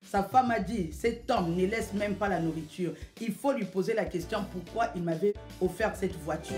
Sa femme a dit, cet homme ne laisse même pas la nourriture. Il faut lui poser la question pourquoi il m'avait offert cette voiture.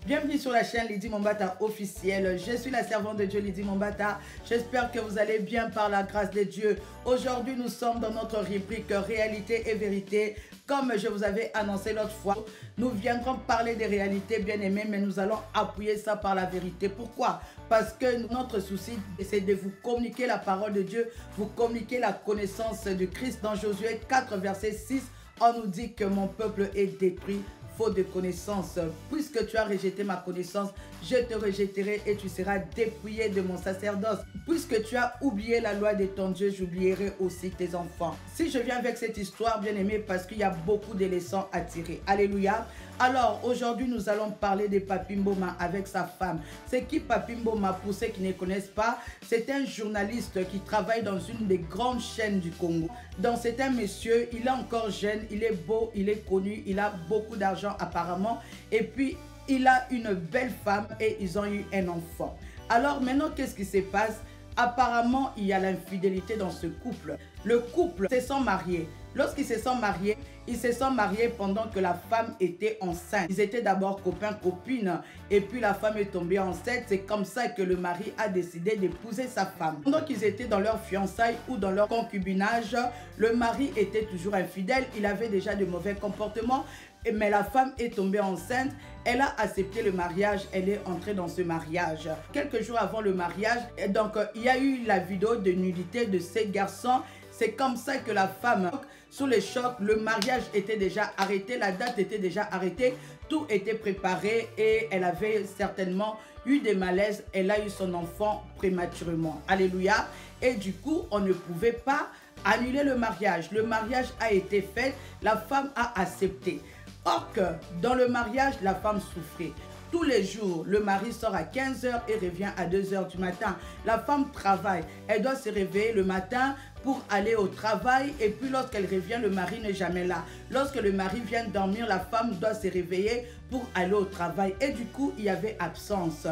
Bienvenue sur la chaîne Lydie Mombata officielle. Je suis la servante de Dieu Lydie Mombata. J'espère que vous allez bien par la grâce de Dieu. Aujourd'hui, nous sommes dans notre rubrique Réalité et Vérité. Comme je vous avais annoncé l'autre fois, nous viendrons parler des réalités bien aimées, mais nous allons appuyer ça par la vérité. Pourquoi? Parce que notre souci, c'est de vous communiquer la parole de Dieu, vous communiquer la connaissance de Christ. Dans Josué 4, verset 6, on nous dit que mon peuple est détruit faute de connaissance. Puisque tu as rejeté ma connaissance, je te rejetterai et tu seras dépouillé de mon sacerdoce. Puisque tu as oublié la loi de ton Dieu, j'oublierai aussi tes enfants. Si je viens avec cette histoire, bien aimé, parce qu'il y a beaucoup de leçons à tirer. Alléluia. Alors, aujourd'hui, nous allons parler de Papy Mboma avec sa femme. C'est qui Papy Mboma? Pour ceux qui ne connaissent pas, c'est un journaliste qui travaille dans une des grandes chaînes du Congo. Donc, c'est un monsieur, il est encore jeune, il est beau, il est connu, il a beaucoup d'argent apparemment. Et puis, il a une belle femme et ils ont eu un enfant. Alors, maintenant, qu'est-ce qui se passe? Apparemment, il y a l'infidélité dans ce couple. Le couple se sont mariés. Lorsqu'ils se sont mariés, ils se sont mariés pendant que la femme était enceinte. Ils étaient d'abord copains-copines et puis la femme est tombée enceinte. C'est comme ça que le mari a décidé d'épouser sa femme. Pendant qu'ils étaient dans leur fiançailles ou dans leur concubinage, le mari était toujours infidèle. Il avait déjà de mauvais comportements. Mais la femme est tombée enceinte, elle a accepté le mariage, elle est entrée dans ce mariage. Quelques jours avant le mariage, donc il y a eu la vidéo de nudité de ces garçons. C'est comme ça que la femme, sous le choc, le mariage était déjà arrêté, la date était déjà arrêtée, tout était préparé et elle avait certainement eu des malaises. Elle a eu son enfant prématurément. Alléluia. Et du coup, on ne pouvait pas annuler le mariage. Le mariage a été fait, la femme a accepté. Or que dans le mariage, la femme souffrait. Tous les jours, le mari sort à 15 h et revient à 2 h du matin. La femme travaille. Elle doit se réveiller le matin pour aller au travail. Et puis lorsqu'elle revient, le mari n'est jamais là. Lorsque le mari vient dormir, la femme doit se réveiller pour aller au travail. Et du coup, il y avait absence.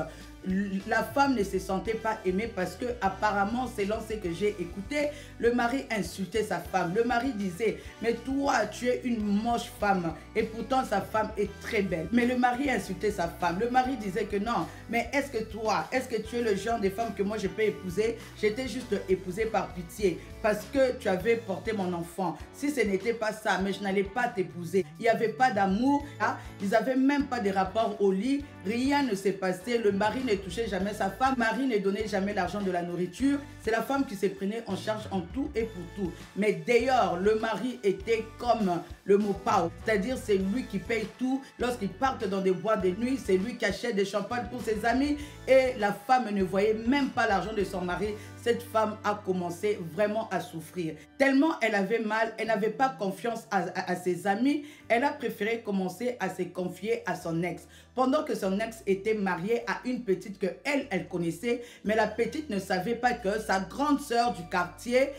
La femme ne se sentait pas aimée parce que apparemment, selon ce que j'ai écouté, le mari insultait sa femme. Le mari disait, mais toi, tu es une moche femme. Et pourtant, sa femme est très belle. Mais le mari insultait sa femme. Le mari disait que non, mais est-ce que toi, est-ce que tu es le genre de femme que moi je peux épouser? J'étais juste épousée par pitié parce que tu avais porté mon enfant. Si ce n'était pas ça, mais je n'allais pas t'épouser. Il n'y avait pas d'amour. Hein? Ils n'avaient même pas de rapport au lit. Rien ne s'est passé. Le mari ne touchait jamais sa femme. Marie ne donnait jamais l'argent de la nourriture. C'est la femme qui se prenait en charge en tout et pour tout. Mais d'ailleurs, le mari était comme le mot pao. C'est-à-dire, c'est lui qui paye tout. Lorsqu'ils partent dans des boîtes de nuit, c'est lui qui achète des champagnes pour ses amis. Et la femme ne voyait même pas l'argent de son mari. Cette femme a commencé vraiment à souffrir. Tellement elle avait mal, elle n'avait pas confiance à ses amis. Elle a préféré commencer à se confier à son ex. Pendant que son ex était marié à une petite que elle connaissait, mais la petite ne savait pas que sa grande sœur du quartier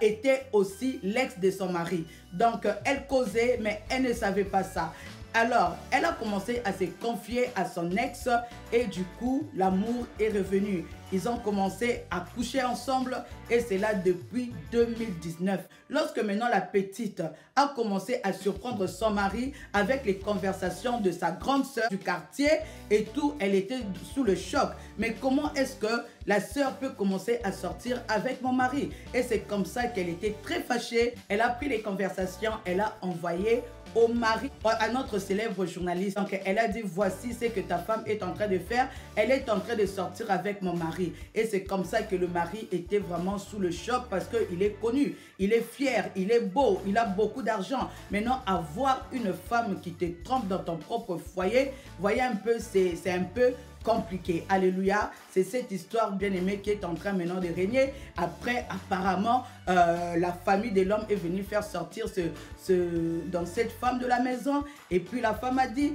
était aussi l'ex de son mari. Donc, elle causait, mais elle ne savait pas ça. Alors, elle a commencé à se confier à son ex et du coup, l'amour est revenu. Ils ont commencé à coucher ensemble et c'est là depuis 2019. Lorsque maintenant la petite a commencé à surprendre son mari avec les conversations de sa grande sœur du quartier et tout, elle était sous le choc. Mais comment est-ce que la sœur peut commencer à sortir avec mon mari? Et c'est comme ça qu'elle était très fâchée. Elle a pris les conversations, elle a envoyé au mari, à notre célèbre journaliste. Donc, elle a dit, voici ce que ta femme est en train de faire. Elle est en train de sortir avec mon mari. Et c'est comme ça que le mari était vraiment sous le choc parce qu'il est connu, il est fier, il est beau, il a beaucoup d'argent. Maintenant, avoir une femme qui te trompe dans ton propre foyer, voyez un peu, c'est un peu compliqué. Alléluia. C'est cette histoire bien-aimée qui est en train maintenant de régner. Après, apparemment, la famille de l'homme est venue faire sortir dans cette femme de la maison. Et puis la femme a dit,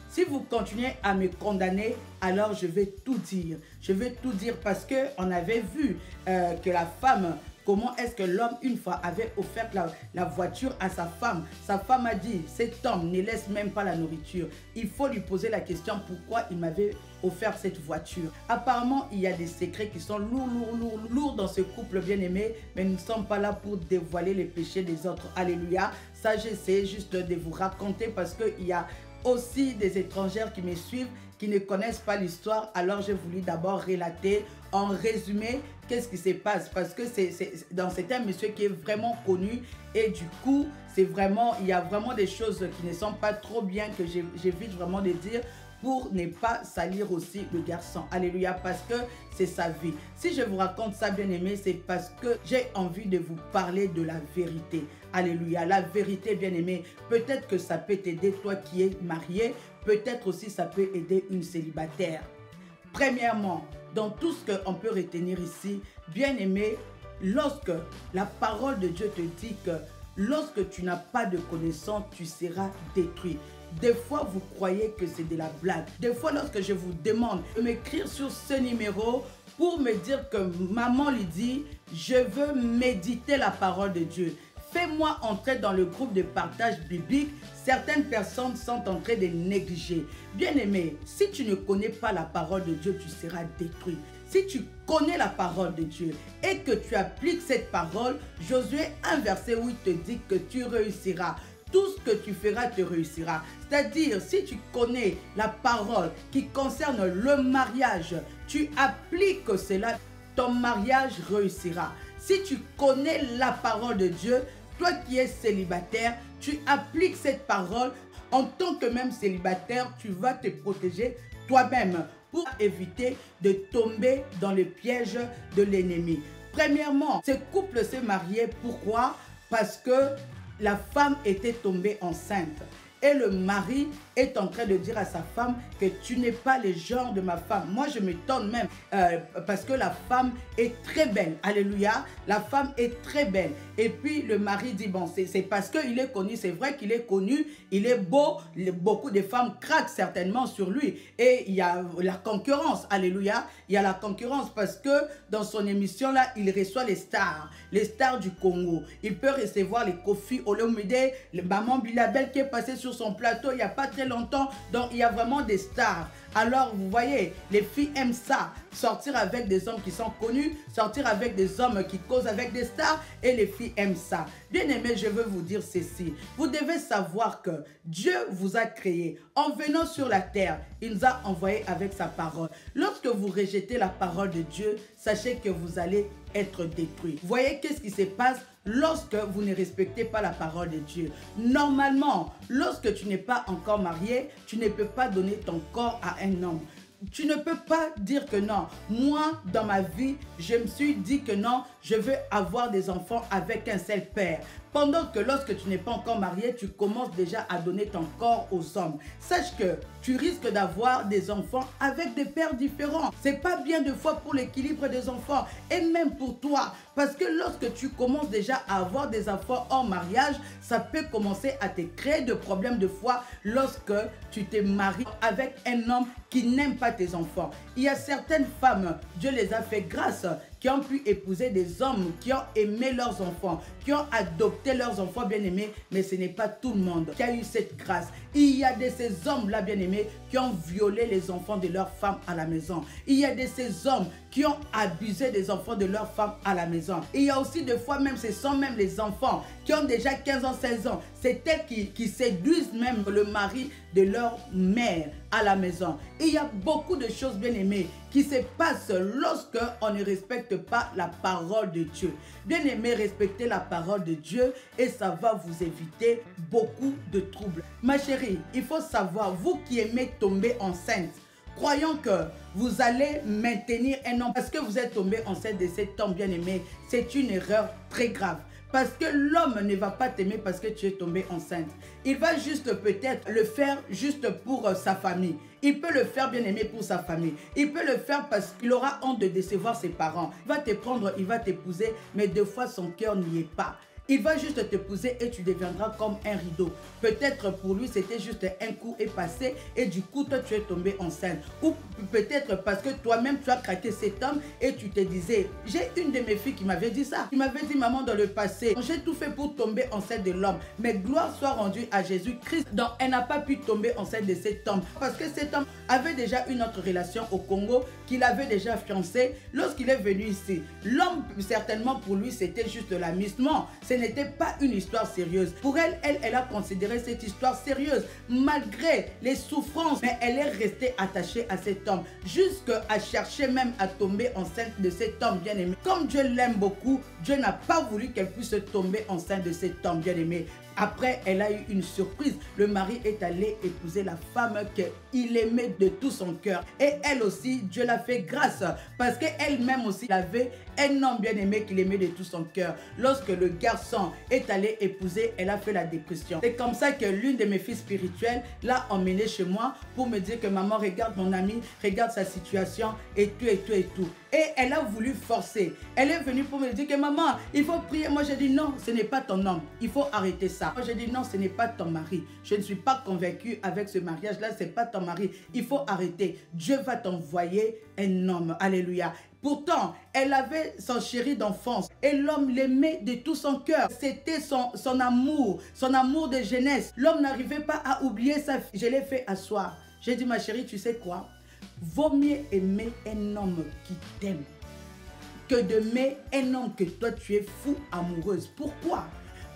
Si vous continuez à me condamner, alors je vais tout dire. Je vais tout dire parce qu'on avait vu que la femme, comment est-ce que l'homme, une fois, avait offert la voiture à sa femme. Sa femme a dit, cet homme ne laisse même pas la nourriture. Il faut lui poser la question, pourquoi il m'avait offert cette voiture. Apparemment, il y a des secrets qui sont lourds dans ce couple bien-aimé, mais nous ne sommes pas là pour dévoiler les péchés des autres. Alléluia. Ça, j'essaie juste de vous raconter parce qu'il y a aussi des étrangères qui me suivent, qui ne connaissent pas l'histoire. Alors, j'ai voulu d'abord relater en résumé qu'est-ce qui se passe. Parce que c'est un monsieur qui est vraiment connu et du coup, il y a vraiment des choses qui ne sont pas trop bien que j'évite vraiment de dire pour ne pas salir aussi le garçon. Alléluia, parce que c'est sa vie. Si je vous raconte ça, bien aimé, c'est parce que j'ai envie de vous parler de la vérité. Alléluia, la vérité, bien aimé. Peut-être que ça peut t'aider, toi qui es marié. Peut-être aussi ça peut aider une célibataire. Premièrement, dans tout ce qu'on peut retenir ici, bien aimé, lorsque la parole de Dieu te dit que lorsque tu n'as pas de connaissance, tu seras détruit. Des fois, vous croyez que c'est de la blague. Des fois, lorsque je vous demande de m'écrire sur ce numéro pour me dire que maman lui dit, je veux méditer la parole de Dieu. Fais-moi entrer dans le groupe de partage biblique. Certaines personnes sont en train de négliger. Bien-aimé, si tu ne connais pas la parole de Dieu, tu seras détruit. Si tu connais la parole de Dieu et que tu appliques cette parole, Josué 1 verset où il te dit que tu réussiras. Tout ce que tu feras te réussira. C'est-à-dire, si tu connais la parole qui concerne le mariage, tu appliques cela, ton mariage réussira. Si tu connais la parole de Dieu, toi qui es célibataire, tu appliques cette parole en tant que même célibataire, tu vas te protéger toi-même pour éviter de tomber dans le piège de l'ennemi. Premièrement, ce couple s'est marié. Pourquoi? Parce que la femme était tombée enceinte. Et le mari est en train de dire à sa femme que tu n'es pas le genre de ma femme. Moi, je m'étonne même parce que la femme est très belle. Alléluia. La femme est très belle. Et puis, le mari dit, bon, c'est parce qu'il est connu. C'est vrai qu'il est connu. Il est beau. Beaucoup de femmes craquent certainement sur lui. Et il y a la concurrence. Alléluia. Il y a la concurrence parce que dans son émission-là, il reçoit les stars du Congo. Il peut recevoir les Kofi Olomide, le Maman Bilabel qui est passé sur son plateau il n'y a pas très longtemps. Donc, il y a vraiment des stars. Alors, vous voyez, les filles aiment ça. Sortir avec des hommes qui sont connus, sortir avec des hommes qui causent avec des stars, et les filles aiment ça. Bien aimé, je veux vous dire ceci. Vous devez savoir que Dieu vous a créé. En venant sur la terre, il nous a envoyés avec sa parole. Lorsque vous rejetez la parole de Dieu, sachez que vous allez être détruit. Vous voyez qu'est-ce qui se passe lorsque vous ne respectez pas la parole de Dieu. Normalement, lorsque tu n'es pas encore marié, tu ne peux pas donner ton corps à un homme. Tu ne peux pas dire que non. Moi, dans ma vie, je me suis dit que non, je veux avoir des enfants avec un seul père. Pendant que lorsque tu n'es pas encore marié, tu commences déjà à donner ton corps aux hommes. Sache que tu risques d'avoir des enfants avec des pères différents. C'est pas bien de fois pour l'équilibre des enfants et même pour toi. Parce que lorsque tu commences déjà à avoir des enfants hors mariage, ça peut commencer à te créer de problèmes de foi lorsque tu te maries avec un homme qui n'aime pas tes enfants. Il y a certaines femmes, Dieu les a fait grâce, qui ont pu épouser des hommes qui ont aimé leurs enfants, qui ont adopté leurs enfants bien-aimés, mais ce n'est pas tout le monde qui a eu cette grâce. Il y a de ces hommes-là bien-aimés qui ont violé les enfants de leurs femmes à la maison. Il y a de ces hommes qui ont abusé des enfants de leurs femmes à la maison. Il y a aussi des fois même, ce sont même les enfants qui ont déjà 15 ans, 16 ans. C'est elles qui séduisent même le mari de leur mère à la maison. Et il y a beaucoup de choses bien-aimées qui se passent lorsque on ne respecte pas la parole de Dieu. Bien-aimé, respectez la parole de Dieu et ça va vous éviter beaucoup de troubles. Ma chérie, il faut savoir, vous qui aimez tomber enceinte, croyant que vous allez maintenir un homme parce que vous êtes tombé enceinte de cet homme bien-aimé, c'est une erreur très grave. Parce que l'homme ne va pas t'aimer parce que tu es tombée enceinte. Il va juste peut-être le faire juste pour sa famille. Il peut le faire bien aimé pour sa famille. Il peut le faire parce qu'il aura honte de décevoir ses parents. Il va te prendre, il va t'épouser, mais des fois son cœur n'y est pas. Il va juste t'épouser et tu deviendras comme un rideau. Peut-être pour lui, c'était juste un coup est passé et du coup, toi, tu es tombé enceinte. Ou peut-être parce que toi-même, tu as craqué cet homme et tu te disais, j'ai une de mes filles qui m'avait dit ça. Qui m'avait dit, maman, dans le passé, j'ai tout fait pour tomber enceinte de l'homme. Mais gloire soit rendue à Jésus-Christ. Donc, elle n'a pas pu tomber enceinte de cet homme. Parce que cet homme avait déjà une autre relation au Congo, qu'il avait déjà fiancé lorsqu'il est venu ici. L'homme, certainement pour lui, c'était juste de l'amusement. Ce n'était pas une histoire sérieuse. Pour elle, elle a considéré cette histoire sérieuse, malgré les souffrances. Mais elle est restée attachée à cet homme, jusqu'à chercher même à tomber enceinte de cet homme bien-aimé. Comme Dieu l'aime beaucoup, Dieu n'a pas voulu qu'elle puisse tomber enceinte de cet homme bien-aimé. Après, elle a eu une surprise. Le mari est allé épouser la femme qu'il aimait de tout son cœur. Et elle aussi, Dieu l'a fait grâce. Parce qu'elle-même aussi avait un homme bien aimé qu'il aimait de tout son cœur. Lorsque le garçon est allé épouser, elle a fait la dépression. C'est comme ça que l'une de mes filles spirituelles l'a emmenée chez moi pour me dire que maman, regarde mon ami, regarde sa situation et tout et tout et tout. Et elle a voulu forcer. Elle est venue pour me dire que maman, il faut prier. Moi, j'ai dit non, ce n'est pas ton homme. Il faut arrêter ça. Moi, j'ai dit non, ce n'est pas ton mari. Je ne suis pas convaincue avec ce mariage-là. Ce n'est pas ton mari. Il faut arrêter. Dieu va t'envoyer un homme. Alléluia. Pourtant, elle avait son chéri d'enfance et l'homme l'aimait de tout son cœur. C'était son amour de jeunesse. L'homme n'arrivait pas à oublier sa fille. Je l'ai fait asseoir. J'ai dit, ma chérie, tu sais quoi? Vaut mieux aimer un homme qui t'aime que d'aimer un homme que toi tu es fou amoureuse. Pourquoi?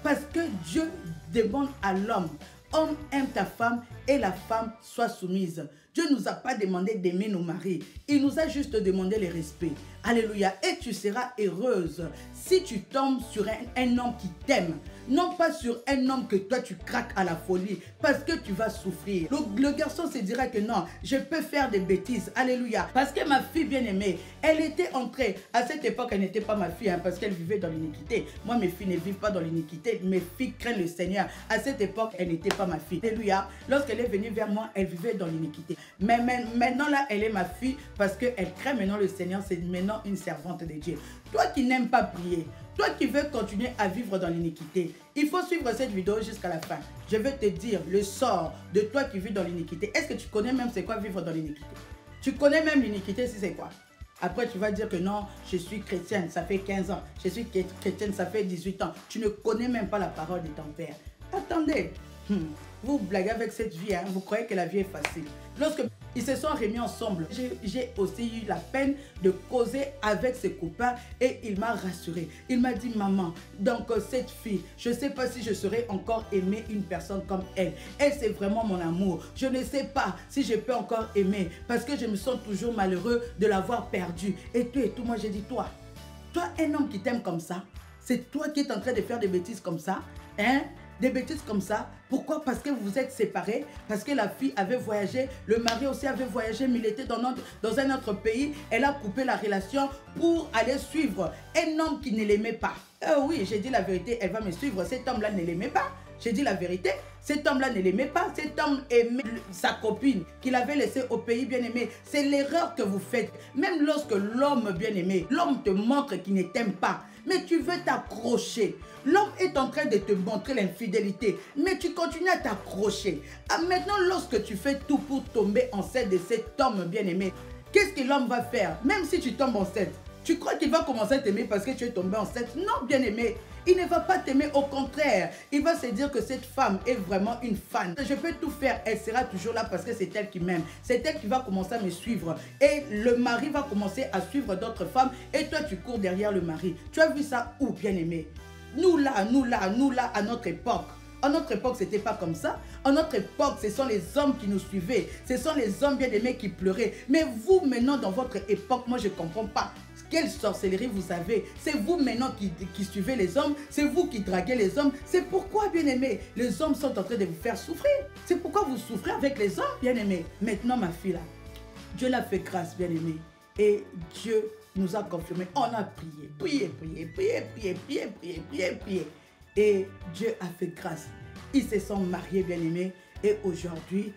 Parce que Dieu demande à l'homme, homme aime ta femme et la femme soit soumise. Dieu ne nous a pas demandé d'aimer nos maris. Il nous a juste demandé le respect. Alléluia. Et tu seras heureuse si tu tombes sur un homme qui t'aime. Non pas sur un homme que toi tu craques à la folie parce que tu vas souffrir. Le garçon se dira que non, je peux faire des bêtises. Alléluia. Parce que ma fille bien-aimée, elle était entrée. À cette époque, elle n'était pas ma fille hein, parce qu'elle vivait dans l'iniquité. Moi, mes filles ne vivent pas dans l'iniquité. Mes filles craignent le Seigneur. À cette époque, elle n'était pas ma fille. Alléluia. Lorsqu'elle est venue vers moi, elle vivait dans l'iniquité. Mais maintenant, là, elle est ma fille parce qu'elle craint maintenant le Seigneur. C'est maintenant une servante de Dieu. Toi qui n'aimes pas prier, toi qui veux continuer à vivre dans l'iniquité, il faut suivre cette vidéo jusqu'à la fin. Je vais te dire le sort de toi qui vis dans l'iniquité. Est-ce que tu connais même c'est quoi vivre dans l'iniquité? Tu connais même l'iniquité si c'est quoi? Après, tu vas dire que non, je suis chrétienne, ça fait 15 ans. Je suis chrétienne, ça fait 18 ans. Tu ne connais même pas la parole de ton Père. Attendez, vous blaguez avec cette vie, hein? Vous croyez que la vie est facile. Lorsque ils se sont remis ensemble, j'ai aussi eu la peine de causer avec ses copains et il m'a rassuré. Il m'a dit, maman, donc cette fille, je ne sais pas si je serais encore aimer une personne comme elle. Elle, c'est vraiment mon amour. Je ne sais pas si je peux encore aimer parce que je me sens toujours malheureux de l'avoir perdue. Et tout, moi j'ai dit, toi, un homme qui t'aime comme ça, c'est toi qui es en train de faire des bêtises comme ça, hein? Des bêtises comme ça. Pourquoi? Parce que vous vous êtes séparés, parce que la fille avait voyagé, le mari aussi avait voyagé, mais il était dans un autre pays. Elle a coupé la relation pour aller suivre un homme qui ne l'aimait pas. Oui, j'ai dit la vérité, elle va me suivre. Cet homme-là ne l'aimait pas. J'ai dit la vérité. Cet homme-là ne l'aimait pas. Cet homme aimait sa copine qu'il avait laissée au pays bien-aimé. C'est l'erreur que vous faites. Même lorsque l'homme bien-aimé, l'homme te montre qu'il ne t'aime pas, mais tu veux t'accrocher. L'homme est en train de te montrer l'infidélité, mais tu continues à t'accrocher. Maintenant, lorsque tu fais tout pour tomber enceinte de cet homme bien-aimé, qu'est-ce que l'homme va faire? Même si tu tombes enceinte, tu crois qu'il va commencer à t'aimer parce que tu es tombé enceinte? Non, bien-aimé. Il ne va pas t'aimer, au contraire. Il va se dire que cette femme est vraiment une fan. Je peux tout faire, elle sera toujours là parce que c'est elle qui m'aime. C'est elle qui va commencer à me suivre. Et le mari va commencer à suivre d'autres femmes. Et toi, tu cours derrière le mari. Tu as vu ça où, bien-aimé? Nous là, à notre époque. À notre époque, ce n'était pas comme ça. À notre époque, ce sont les hommes qui nous suivaient. Ce sont les hommes bien-aimés qui pleuraient. Mais vous, maintenant, dans votre époque, moi, je ne comprends pas. Quelle sorcellerie vous avez? C'est vous maintenant qui suivez les hommes. C'est vous qui draguez les hommes. C'est pourquoi, bien-aimés, les hommes sont en train de vous faire souffrir. C'est pourquoi vous souffrez avec les hommes, bien-aimés. Maintenant, ma fille, là, Dieu l'a fait grâce, bien-aimée. Et Dieu nous a confirmé. On a prié. Et Dieu a fait grâce. Ils se sont mariés, bien-aimés. Et aujourd'hui,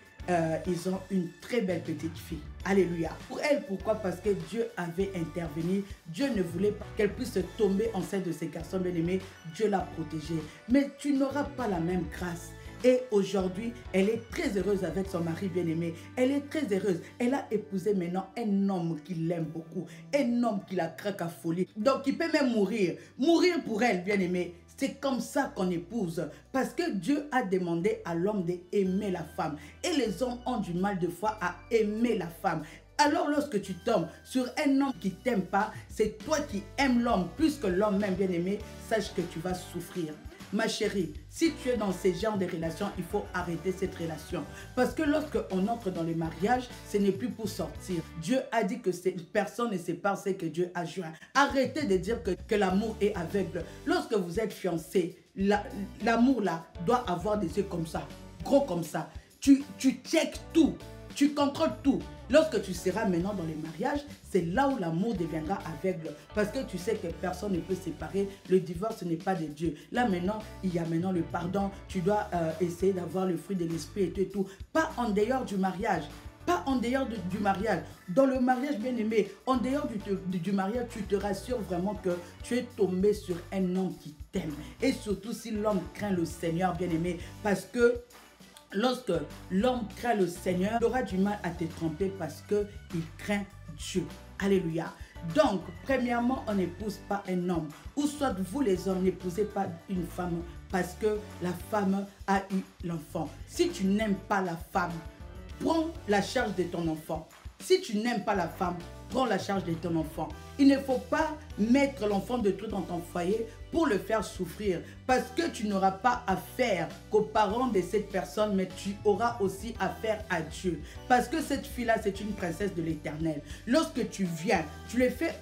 ils ont une très belle petite fille. Alléluia. Pour elle, pourquoi? Parce que Dieu avait intervenu. Dieu ne voulait pas qu'elle puisse tomber enceinte de ses garçons bien-aimés. Dieu l'a protégée. Mais tu n'auras pas la même grâce. Et aujourd'hui, elle est très heureuse avec son mari bien-aimé. Elle est très heureuse. Elle a épousé maintenant un homme qui l'aime beaucoup. Un homme qui la craque à folie. Donc, il peut même mourir. Mourir pour elle, bien-aimé. C'est comme ça qu'on épouse. Parce que Dieu a demandé à l'homme d'aimer la femme. Et les hommes ont du mal de fois à aimer la femme. Alors lorsque tu tombes sur un homme qui ne t'aime pas, c'est toi qui aimes l'homme plus que l'homme même bien-aimé, sache que tu vas souffrir. Ma chérie, si tu es dans ce genre de relations, il faut arrêter cette relation. Parce que lorsque on entre dans le mariage, ce n'est plus pour sortir. Dieu a dit que personne ne sépare ce que Dieu a joint. Arrêtez de dire que l'amour est aveugle. Lorsque vous êtes fiancé, l'amour là doit avoir des yeux comme ça, gros comme ça. Tu checkes tout. Tu contrôles tout. Lorsque tu seras maintenant dans les mariages, c'est là où l'amour deviendra aveugle. Parce que tu sais que personne ne peut séparer. Le divorce n'est pas de Dieu. Là maintenant, il y a maintenant le pardon. Tu dois essayer d'avoir le fruit de l'esprit et tout. Pas en dehors du mariage. Pas en dehors du mariage. Dans le mariage, bien aimé, en dehors du mariage, tu te rassures vraiment que tu es tombé sur un homme qui t'aime. Et surtout si l'homme craint le Seigneur, bien aimé. Parce que lorsque l'homme craint le Seigneur, il aura du mal à te tromper parce qu'il craint Dieu. Alléluia. Donc, premièrement, on n'épouse pas un homme. Ou soit vous les hommes n'épousez pas une femme parce que la femme a eu l'enfant. Si tu n'aimes pas la femme, prends la charge de ton enfant. Si tu n'aimes pas la femme, prends la charge de ton enfant. Il ne faut pas mettre l'enfant de tout dans ton foyer pour le faire souffrir. Parce que tu n'auras pas affaire qu'aux parents de cette personne, mais tu auras aussi affaire à Dieu. Parce que cette fille-là, c'est une princesse de l'Éternel. Lorsque tu viens, tu les fais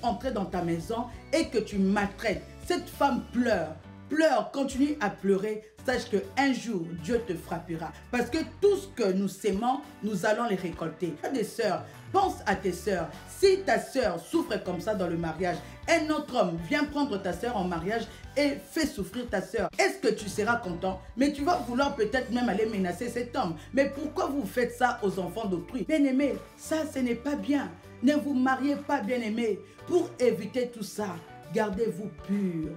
entrer dans ta maison et que tu maltraites. Cette femme pleure. Pleure, continue à pleurer, sache qu'un jour, Dieu te frappera. Parce que tout ce que nous sémons, nous allons les récolter. Des sœurs, pense à tes sœurs. Si ta sœur souffre comme ça dans le mariage, un autre homme vient prendre ta sœur en mariage et fait souffrir ta sœur. Est-ce que tu seras content? Mais tu vas vouloir peut-être même aller menacer cet homme. Mais pourquoi vous faites ça aux enfants d'autrui? Bien-aimés, ça, ce n'est pas bien. Ne vous mariez pas, bien-aimés. Pour éviter tout ça, gardez-vous pur.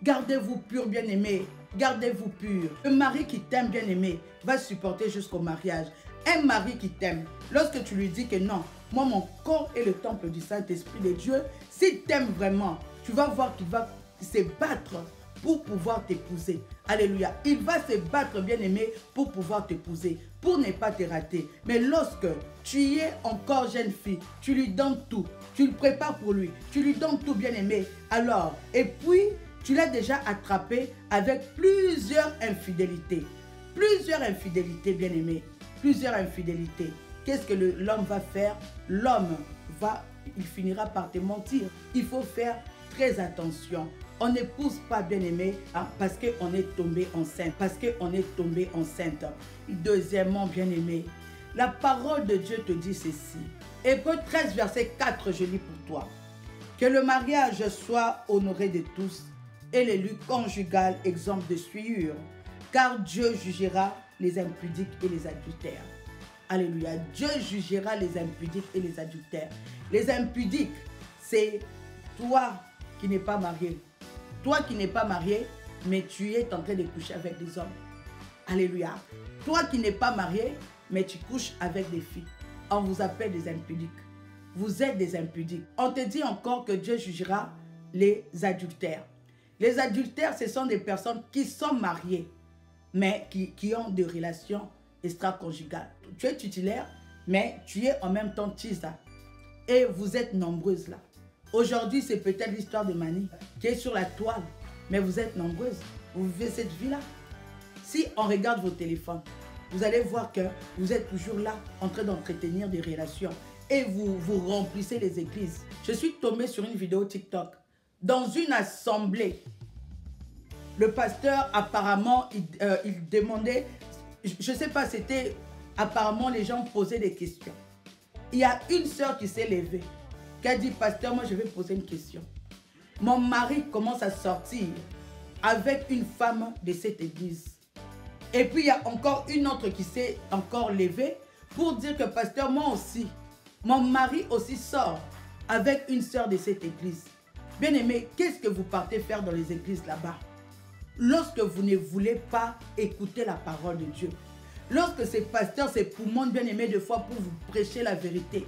Gardez-vous pur, bien-aimé. Gardez-vous pur. Un mari qui t'aime, bien-aimé, va supporter jusqu'au mariage. Un mari qui t'aime, lorsque tu lui dis que non, moi, mon corps est le temple du Saint-Esprit de Dieu, s'il t'aime vraiment, tu vas voir qu'il va se battre pour pouvoir t'épouser. Alléluia. Il va se battre, bien-aimé, pour pouvoir t'épouser, pour ne pas te rater. Mais lorsque tu es encore jeune fille, tu lui donnes tout. Tu le prépares pour lui. Tu lui donnes tout, bien-aimé. Alors, et puis, tu l'as déjà attrapé avec plusieurs infidélités. Plusieurs infidélités, bien-aimé. Plusieurs infidélités. Qu'est-ce que l'homme va faire? L'homme il finira par te mentir. Il faut faire très attention. On n'épouse pas, bien-aimé, parce qu'on est tombé enceinte. Parce qu'on est tombé enceinte. Deuxièmement, bien-aimé, la parole de Dieu te dit ceci. Hébreux 13, verset 4, je lis pour toi. Que le mariage soit honoré de tous et l'élu conjugal exempt de souillure, car Dieu jugera les impudiques et les adultères. Alléluia. Dieu jugera les impudiques et les adultères. Les impudiques, c'est toi qui n'es pas marié. Toi qui n'es pas marié, mais tu es en train de coucher avec des hommes. Alléluia. Toi qui n'es pas marié, mais tu couches avec des filles. On vous appelle des impudiques. Vous êtes des impudiques. On te dit encore que Dieu jugera les adultères. Les adultères, ce sont des personnes qui sont mariées, mais qui ont des relations extra-conjugales. Tu es titulaire, mais tu es en même temps tisa. Et vous êtes nombreuses là. Aujourd'hui, c'est peut-être l'histoire de Mani qui est sur la toile, mais vous êtes nombreuses. Vous vivez cette vie-là. Si on regarde vos téléphones, vous allez voir que vous êtes toujours là en train d'entretenir des relations et vous remplissez les églises. Je suis tombée sur une vidéo TikTok. Dans une assemblée, le pasteur, apparemment, il demandait, je ne sais pas, c'était apparemment les gens posaient des questions. Il y a une sœur qui s'est levée, qui a dit, pasteur, moi je vais poser une question. Mon mari commence à sortir avec une femme de cette église. Et puis il y a encore une autre qui s'est encore levée pour dire que pasteur, moi aussi, mon mari aussi sort avec une sœur de cette église. Bien-aimé, qu'est-ce que vous partez faire dans les églises là-bas? Lorsque vous ne voulez pas écouter la parole de Dieu. Lorsque ces pasteurs, ces poumons, bien-aimés, de fois pour vous prêcher la vérité.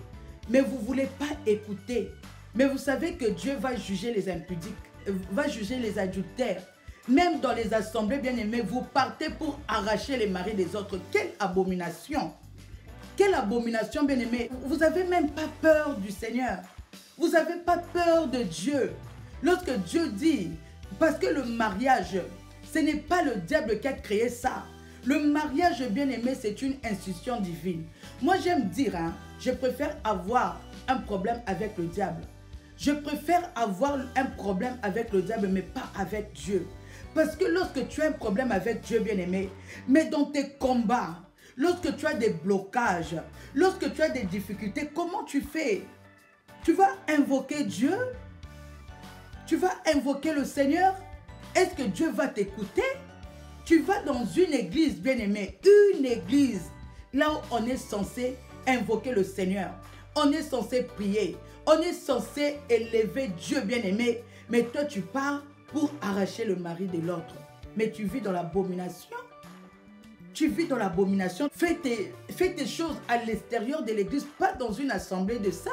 Mais vous ne voulez pas écouter. Mais vous savez que Dieu va juger les impudiques, va juger les adultères. Même dans les assemblées, bien-aimés, vous partez pour arracher les maris des autres. Quelle abomination! Quelle abomination, bien-aimés! Vous n'avez même pas peur du Seigneur. Vous n'avez pas peur de Dieu. Lorsque Dieu dit, parce que le mariage, ce n'est pas le diable qui a créé ça. Le mariage, bien-aimé, c'est une institution divine. Moi, j'aime dire, je préfère avoir un problème avec le diable. Je préfère avoir un problème avec le diable, mais pas avec Dieu. Parce que lorsque tu as un problème avec Dieu, bien-aimé, mais dans tes combats, lorsque tu as des blocages, lorsque tu as des difficultés, comment tu fais? Tu vas invoquer Dieu? Tu vas invoquer le Seigneur? Est-ce que Dieu va t'écouter? Tu vas dans une église, bien-aimé, une église, là où on est censé invoquer le Seigneur. On est censé prier. On est censé élever Dieu, bien-aimé. Mais toi, tu pars pour arracher le mari de l'autre. Mais tu vis dans l'abomination. Tu vis dans l'abomination. Fais tes choses à l'extérieur de l'église, pas dans une assemblée de ça.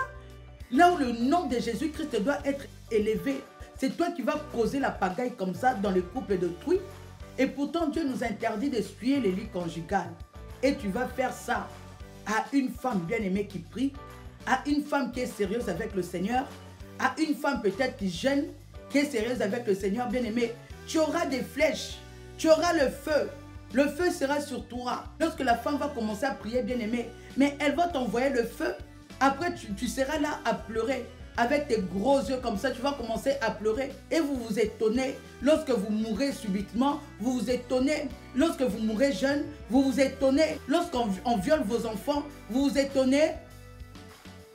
Là où le nom de Jésus-Christ doit être élevé. C'est toi qui vas causer la pagaille comme ça dans le couple d'autrui. Et pourtant, Dieu nous interdit d'essuyer les lits conjugales. Et tu vas faire ça à une femme bien-aimée qui prie, à une femme qui est sérieuse avec le Seigneur, à une femme peut-être qui jeûne, qui est sérieuse avec le Seigneur bien-aimé. Tu auras des flèches, tu auras le feu. Le feu sera sur toi. Lorsque la femme va commencer à prier bien-aimé, mais elle va t'envoyer le feu. Après, tu seras là à pleurer. Avec tes gros yeux comme ça, tu vas commencer à pleurer. Et vous vous étonnez lorsque vous mourrez subitement. Vous vous étonnez lorsque vous mourrez jeune. Vous vous étonnez lorsqu'on viole vos enfants. Vous vous étonnez.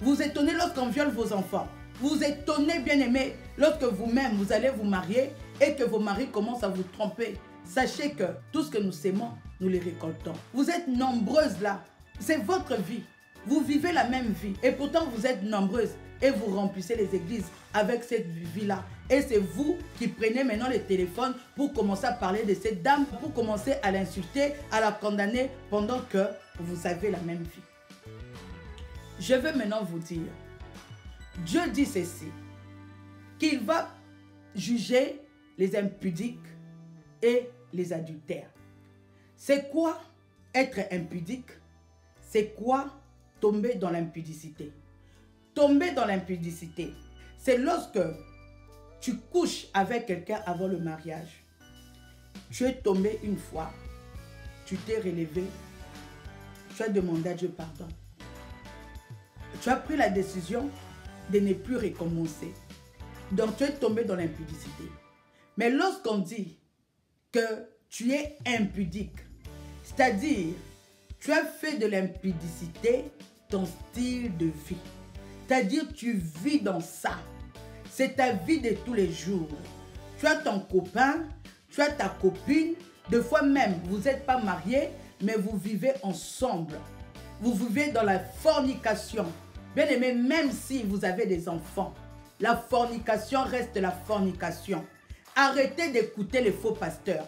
Vous vous étonnez lorsqu'on viole vos enfants. Vous vous étonnez, bien-aimés, lorsque vous-même, vous allez vous marier et que vos maris commencent à vous tromper. Sachez que tout ce que nous sémons, nous les récoltons. Vous êtes nombreuses là. C'est votre vie. Vous vivez la même vie. Et pourtant, vous êtes nombreuses. Et vous remplissez les églises avec cette vie-là. Et c'est vous qui prenez maintenant le téléphone pour commencer à parler de cette dame, pour commencer à l'insulter, à la condamner, pendant que vous avez la même vie. Je veux maintenant vous dire, Dieu dit ceci, qu'il va juger les impudiques et les adultères. C'est quoi être impudique? C'est quoi tomber dans l'impudicité? Tomber dans l'impudicité, c'est lorsque tu couches avec quelqu'un avant le mariage. Tu es tombé une fois, tu t'es relevé, tu as demandé à Dieu pardon. Tu as pris la décision de ne plus recommencer. Donc tu es tombé dans l'impudicité. Mais lorsqu'on dit que tu es impudique, c'est-à-dire tu as fait de l'impudicité ton style de vie. C'est-à-dire tu vis dans ça. C'est ta vie de tous les jours. Tu as ton copain, tu as ta copine. Des fois même, vous n'êtes pas mariés, mais vous vivez ensemble. Vous vivez dans la fornication. Bien aimé, même si vous avez des enfants, la fornication reste la fornication. Arrêtez d'écouter les faux pasteurs.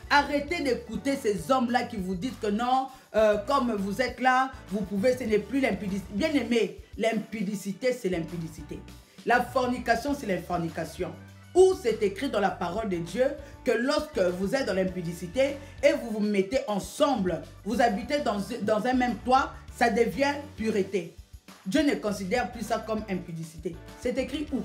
Arrêtez d'écouter ces hommes-là qui vous disent que non, comme vous êtes là, vous pouvez, ce n'est plus l'impudicité. Bien aimé, l'impudicité, c'est l'impudicité. La fornication, c'est la fornication. Où c'est écrit dans la parole de Dieu que lorsque vous êtes dans l'impudicité et vous vous mettez ensemble, vous habitez dans un même toit, ça devient pureté. Dieu ne considère plus ça comme impudicité. C'est écrit où?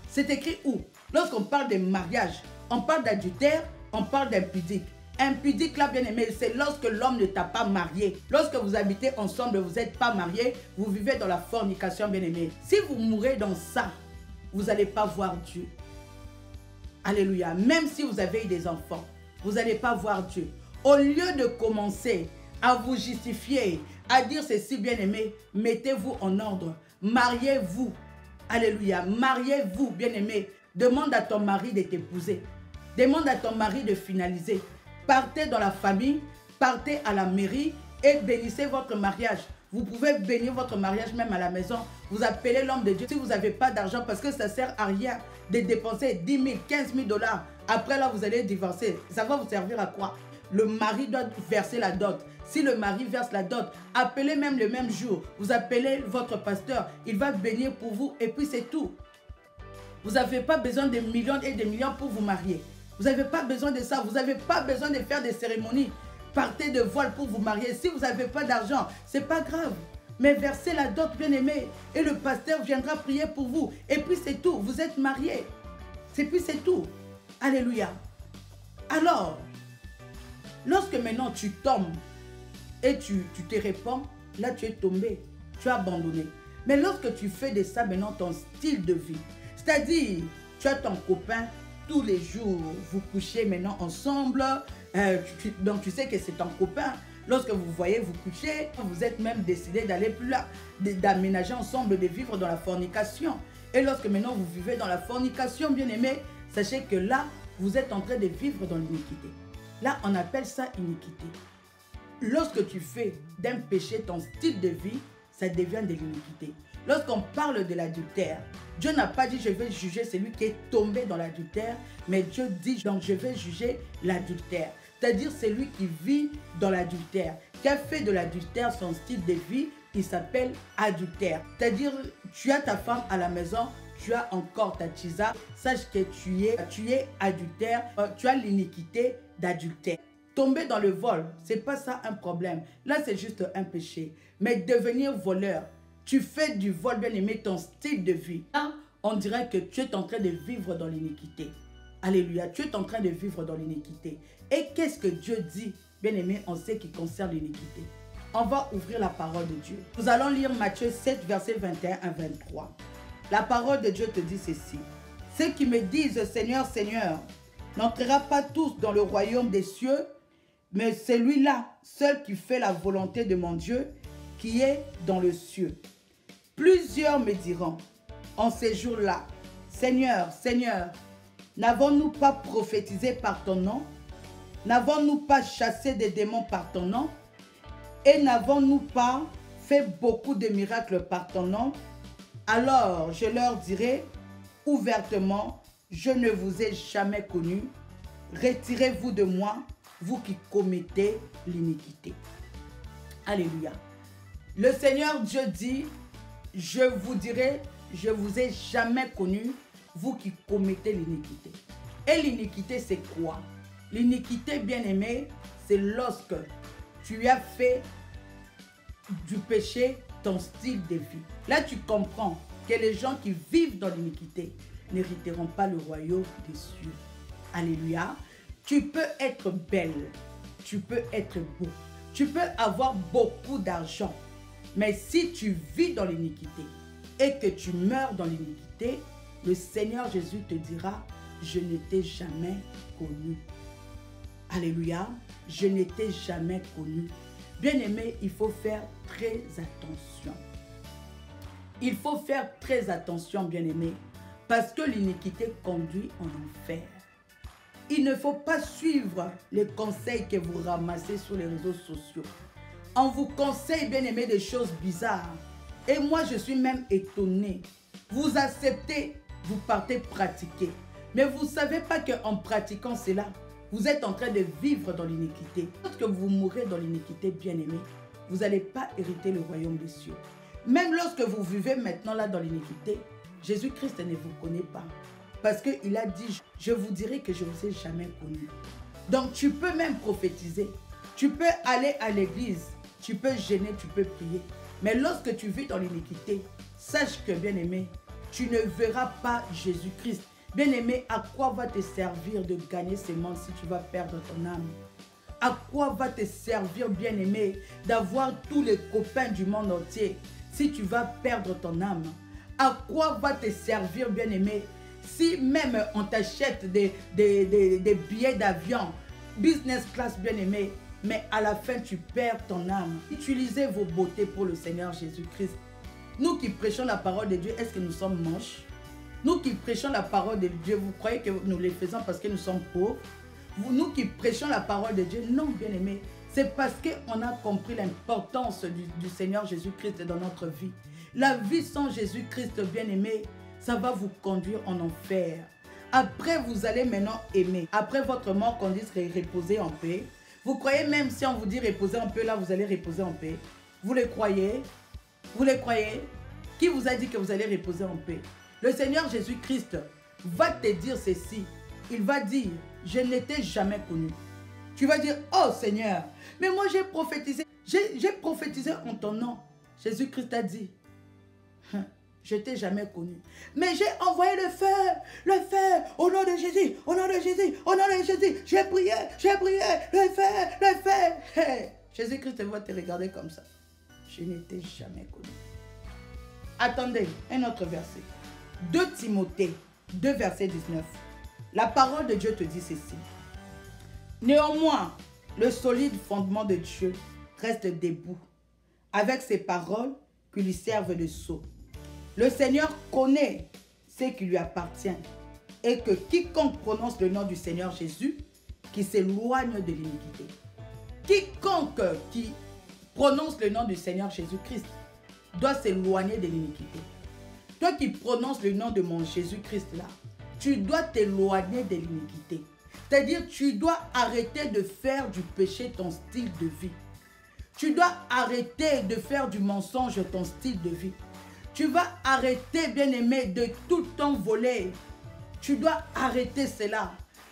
C'est écrit où? Lorsqu'on parle de mariage, on parle d'adultère, on parle d'impudique. Impudique, là, bien aimé, c'est lorsque l'homme ne t'a pas marié. Lorsque vous habitez ensemble, vous n'êtes pas mariés, vous vivez dans la fornication, bien aimé. Si vous mourrez dans ça, vous n'allez pas voir Dieu. Alléluia. Même si vous avez eu des enfants, vous n'allez pas voir Dieu. Au lieu de commencer à vous justifier, à dire ceci, bien aimé, mettez-vous en ordre. Mariez-vous. Alléluia. Mariez-vous, bien aimé. Demande à ton mari de t'épouser. Demande à ton mari de finaliser. Partez dans la famille, partez à la mairie et bénissez votre mariage. Vous pouvez bénir votre mariage même à la maison. Vous appelez l'homme de Dieu. Si vous n'avez pas d'argent, parce que ça ne sert à rien de dépenser 10 000, 15 000 $. Après là, vous allez divorcer. Ça va vous servir à quoi? Le mari doit verser la dot. Si le mari verse la dot, appelez même le même jour. Vous appelez votre pasteur. Il va bénir pour vous et puis c'est tout. Vous n'avez pas besoin de millions et de millions pour vous marier. Vous n'avez pas besoin de ça. Vous n'avez pas besoin de faire des cérémonies. Partez de voile pour vous marier. Si vous n'avez pas d'argent, ce n'est pas grave. Mais versez la dot, bien-aimé. Et le pasteur viendra prier pour vous. Et puis c'est tout. Vous êtes mariés. Et puis c'est tout. Alléluia. Alors, lorsque maintenant tu tombes et tu te répands, là tu es tombé. Tu as abandonné. Mais lorsque tu fais de ça maintenant ton style de vie, c'est-à-dire, tu as ton copain, tous les jours, vous couchez maintenant ensemble, donc tu sais que c'est ton copain. Lorsque vous voyez vous coucher, vous êtes même décidé d'aller plus là, d'aménager ensemble, de vivre dans la fornication. Et lorsque maintenant vous vivez dans la fornication, bien aimé, sachez que là, vous êtes en train de vivre dans l'iniquité. Là, on appelle ça iniquité. Lorsque tu fais d'un péché ton style de vie, ça devient de l'iniquité. Lorsqu'on parle de l'adultère, Dieu n'a pas dit je vais juger celui qui est tombé dans l'adultère, mais Dieu dit donc je vais juger l'adultère. C'est-à-dire celui qui vit dans l'adultère, qui a fait de l'adultère son style de vie, il s'appelle adultère. C'est-à-dire tu as ta femme à la maison, tu as encore ta tisa, sache que tu es adultère, tu as l'iniquité d'adultère. Tomber dans le vol, ce n'est pas ça un problème. Là, c'est juste un péché. Mais devenir voleur, tu fais du vol, bien aimé, ton style de vie. Là, on dirait que tu es en train de vivre dans l'iniquité. Alléluia, tu es en train de vivre dans l'iniquité. Et qu'est-ce que Dieu dit, bien aimé, en ce qui concerne l'iniquité? On va ouvrir la parole de Dieu. Nous allons lire Matthieu 7, versets 21 à 23. La parole de Dieu te dit ceci. Ceux qui me disent Seigneur, Seigneur, n'entrera pas tous dans le royaume des cieux, mais celui-là, seul qui fait la volonté de mon Dieu, qui est dans le cieux. Plusieurs me diront, en ces jours-là, Seigneur, Seigneur, n'avons-nous pas prophétisé par ton nom? N'avons-nous pas chassé des démons par ton nom? Et n'avons-nous pas fait beaucoup de miracles par ton nom? Alors je leur dirai ouvertement, je ne vous ai jamais connu. Retirez-vous de moi, vous qui commettez l'iniquité. Alléluia. Le Seigneur Dieu dit, je vous dirai, je ne vous ai jamais connu, vous qui commettez l'iniquité. Et l'iniquité, c'est quoi? L'iniquité, bien aimé, c'est lorsque tu as fait du péché ton style de vie. Là, tu comprends que les gens qui vivent dans l'iniquité n'hériteront pas le royaume des cieux. Alléluia. Tu peux être belle, tu peux être beau, tu peux avoir beaucoup d'argent. Mais si tu vis dans l'iniquité et que tu meurs dans l'iniquité, le Seigneur Jésus te dira, je ne t'ai jamais connu. Alléluia, je ne t'ai jamais connu. Bien-aimé, il faut faire très attention. Il faut faire très attention, bien-aimé, parce que l'iniquité conduit en enfer. Il ne faut pas suivre les conseils que vous ramassez sur les réseaux sociaux. On vous conseille, bien aimé, des choses bizarres. Et moi, je suis même étonnée. Vous acceptez, vous partez pratiquer. Mais vous ne savez pas qu'en pratiquant cela, vous êtes en train de vivre dans l'iniquité. Lorsque vous mourrez dans l'iniquité, bien aimé, vous n'allez pas hériter le royaume des cieux. Même lorsque vous vivez maintenant là dans l'iniquité, Jésus-Christ ne vous connaît pas. Parce qu'il a dit, je vous dirai que je ne vous ai jamais connu. Donc tu peux même prophétiser. Tu peux aller à l'église. Tu peux gêner, tu peux prier. Mais lorsque tu vis dans l'iniquité, sache que, bien-aimé, tu ne verras pas Jésus-Christ. Bien-aimé, à quoi va te servir de gagner ces mondes si tu vas perdre ton âme? À quoi va te servir, bien-aimé, d'avoir tous les copains du monde entier si tu vas perdre ton âme? À quoi va te servir, bien-aimé, si même on t'achète des billets d'avion, business class, bien-aimé, mais à la fin, tu perds ton âme. Utilisez vos beautés pour le Seigneur Jésus-Christ. Nous qui prêchons la parole de Dieu, est-ce que nous sommes moches? Nous qui prêchons la parole de Dieu, vous croyez que nous les faisons parce que nous sommes pauvres? Nous qui prêchons la parole de Dieu, non, bien-aimés, C'est parce qu'on a compris l'importance du Seigneur Jésus-Christ dans notre vie. La vie sans Jésus-Christ, bien-aimé, ça va vous conduire en enfer. Après, vous allez maintenant aimer. Après votre mort, qu'on dise reposer en paix. Vous croyez même si on vous dit reposer en paix, là, vous allez reposer en paix. Vous les croyez? Vous les croyez? Qui vous a dit que vous allez reposer en paix? Le Seigneur Jésus-Christ va te dire ceci. Il va dire, je ne t'ai jamais connu. Tu vas dire, oh Seigneur, mais moi j'ai prophétisé. J'ai prophétisé en ton nom. Jésus-Christ a dit, je ne t'ai jamais connu. Mais j'ai envoyé le feu, au nom de Jésus, au nom de Jésus, au nom de Jésus. J'ai prié, le feu. Hey. Jésus-Christ va te regarder comme ça. Je ne t'ai jamais connu. Attendez, un autre verset. 2 Timothée 2, verset 19. La parole de Dieu te dit ceci. Néanmoins, le solide fondement de Dieu reste debout, avec ses paroles qui lui servent de sceau. Le Seigneur connaît ce qui lui appartient et que quiconque prononce le nom du Seigneur Jésus, qui s'éloigne de l'iniquité. Quiconque qui prononce le nom du Seigneur Jésus-Christ doit s'éloigner de l'iniquité. Toi qui prononces le nom de mon Jésus-Christ là, tu dois t'éloigner de l'iniquité. C'est-à-dire, tu dois arrêter de faire du péché ton style de vie. Tu dois arrêter de faire du mensonge ton style de vie. Tu vas arrêter, bien-aimé, de tout le temps voler. Tu dois arrêter cela.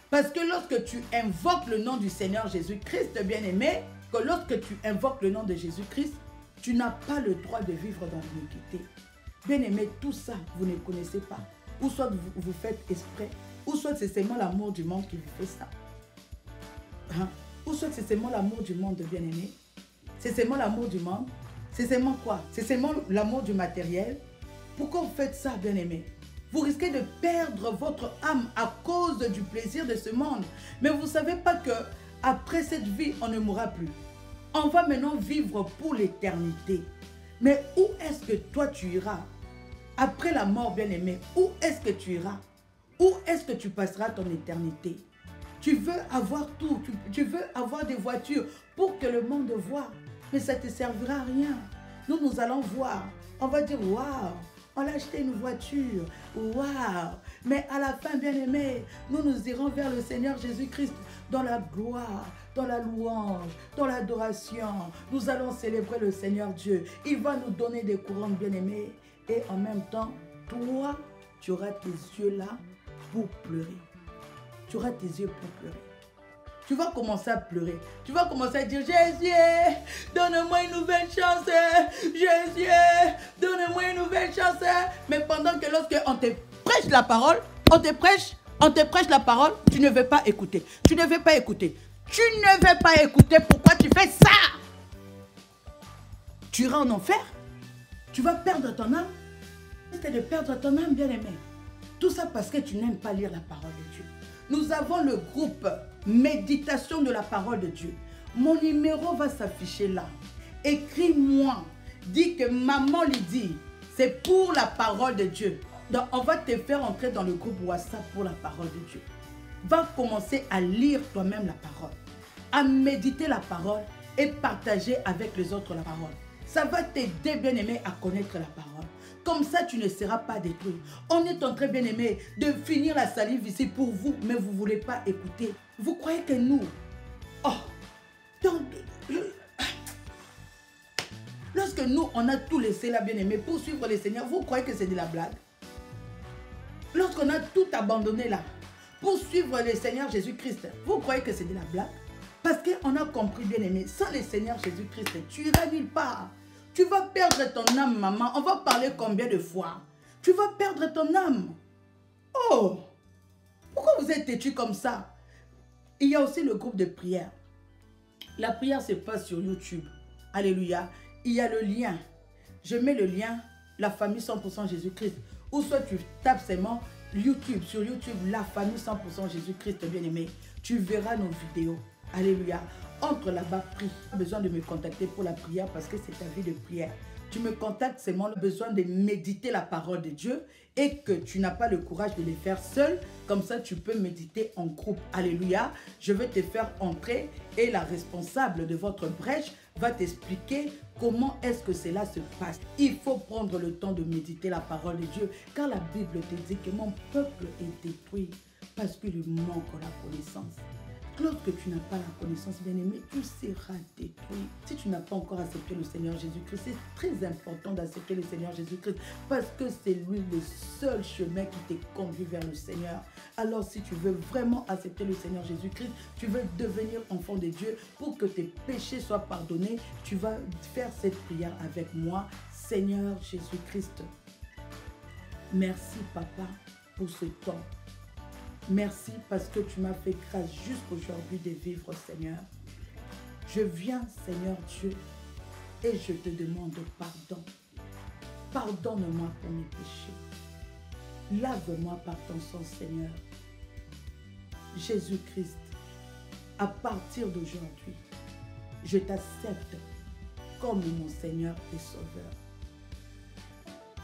Parce que lorsque tu invoques le nom du Seigneur Jésus-Christ, bien-aimé, que lorsque tu invoques le nom de Jésus-Christ, tu n'as pas le droit de vivre dans l'iniquité. Bien-aimé, tout ça, vous ne connaissez pas. Ou soit vous faites exprès, ou soit c'est seulement l'amour du monde qui vous fait ça. Hein? Ou soit c'est seulement l'amour du monde, bien-aimé. C'est seulement l'amour du monde. C'est seulement quoi? C'est seulement l'amour du matériel. Pourquoi vous faites ça, bien-aimé? Vous risquez de perdre votre âme à cause du plaisir de ce monde. Mais vous ne savez pas que après cette vie, on ne mourra plus. On va maintenant vivre pour l'éternité. Mais où est-ce que toi tu iras? Après la mort, bien-aimé, où est-ce que tu iras? Où est-ce que tu passeras ton éternité? Tu veux avoir tout, tu veux avoir des voitures pour que le monde voit. Mais ça ne te servira à rien. Nous allons voir. On va dire, waouh, on a acheté une voiture. Waouh. Mais à la fin, bien-aimé, nous irons vers le Seigneur Jésus-Christ dans la gloire, dans la louange, dans l'adoration. Nous allons célébrer le Seigneur Dieu. Il va nous donner des couronnes, bien-aimés. Et en même temps, toi, tu auras tes yeux là pour pleurer. Tu auras tes yeux pour pleurer. Tu vas commencer à pleurer. Tu vas commencer à dire, Jésus, donne-moi une nouvelle chance. Jésus, donne-moi une nouvelle chance. Mais pendant que lorsqu'on te prêche la parole, on te prêche la parole, tu ne veux pas écouter. Tu ne veux pas écouter. Tu ne veux pas écouter. Pourquoi tu fais ça? Tu iras en enfer. Tu vas perdre ton âme. C'est de perdre ton âme, bien-aimé. Tout ça parce que tu n'aimes pas lire la parole de Dieu. Nous avons le groupe Méditation de la parole de Dieu. Mon numéro va s'afficher là. Écris-moi. Dis que maman Lydie, c'est pour la parole de Dieu. Donc, on va te faire entrer dans le groupe WhatsApp pour la parole de Dieu. Va commencer à lire toi-même la parole, à méditer la parole et partager avec les autres la parole. Ça va t'aider, bien-aimé, à connaître la parole. Comme ça, tu ne seras pas détruit. On est en train, bien-aimé, de finir la salive ici pour vous, mais vous ne voulez pas écouter. Vous croyez que nous... Oh, lorsque nous, on a tout laissé là, bien-aimé, pour suivre le Seigneur, vous croyez que c'est de la blague? Lorsqu'on a tout abandonné là, pour suivre le Seigneur Jésus-Christ, vous croyez que c'est de la blague? Parce qu'on a compris, bien-aimé, sans le Seigneur Jésus-Christ, tu iras nulle part. Tu vas perdre ton âme, maman. On va parler combien de fois? Tu vas perdre ton âme. Oh! Pourquoi vous êtes têtu comme ça? Il y a aussi le groupe de prière. La prière se passe sur YouTube. Alléluia. Il y a le lien. Je mets le lien, la famille 100% Jésus-Christ. Ou soit tu tapes seulement YouTube. Sur YouTube, la famille 100% Jésus-Christ, bien-aimé. Tu verras nos vidéos. Alléluia. Entre là-bas, prie. Pas besoin de me contacter pour la prière parce que c'est ta vie de prière. tu me contactes seulement le besoin de méditer la parole de Dieu et que tu n'as pas le courage de les faire seul, comme ça tu peux méditer en groupe. Alléluia. Je vais te faire entrer et la responsable de votre brèche va t'expliquer comment est-ce que cela se passe. Il faut prendre le temps de méditer la parole de Dieu, car la Bible te dit que mon peuple est détruit parce qu'il lui manque la connaissance. Lorsque tu n'as pas la connaissance, bien-aimé, tu seras détruit. Si tu n'as pas encore accepté le Seigneur Jésus-Christ, c'est très important d'accepter le Seigneur Jésus-Christ parce que c'est lui le seul chemin qui te conduit vers le Seigneur. Alors si tu veux vraiment accepter le Seigneur Jésus-Christ, tu veux devenir enfant de Dieu pour que tes péchés soient pardonnés, tu vas faire cette prière avec moi. Seigneur Jésus-Christ, merci Papa pour ce temps. Merci parce que tu m'as fait grâce jusqu'aujourd'hui de vivre, Seigneur. Je viens, Seigneur Dieu, et je te demande pardon. Pardonne-moi pour mes péchés. Lave-moi par ton sang, Seigneur. Jésus-Christ, à partir d'aujourd'hui, je t'accepte comme mon Seigneur et Sauveur.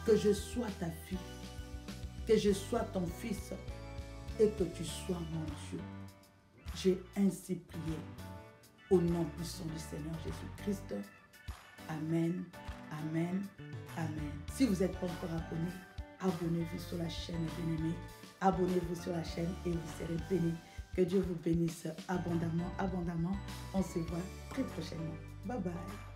Que je sois ta fille, que je sois ton fils, et que tu sois mon Dieu. J'ai ainsi prié au nom puissant du Seigneur Jésus-Christ. Amen, amen, amen. Si vous n'êtes pas encore abonné, abonnez-vous sur la chaîne, bien-aimé. Abonnez-vous sur la chaîne et vous serez bénis. Que Dieu vous bénisse abondamment, abondamment. On se voit très prochainement. Bye bye.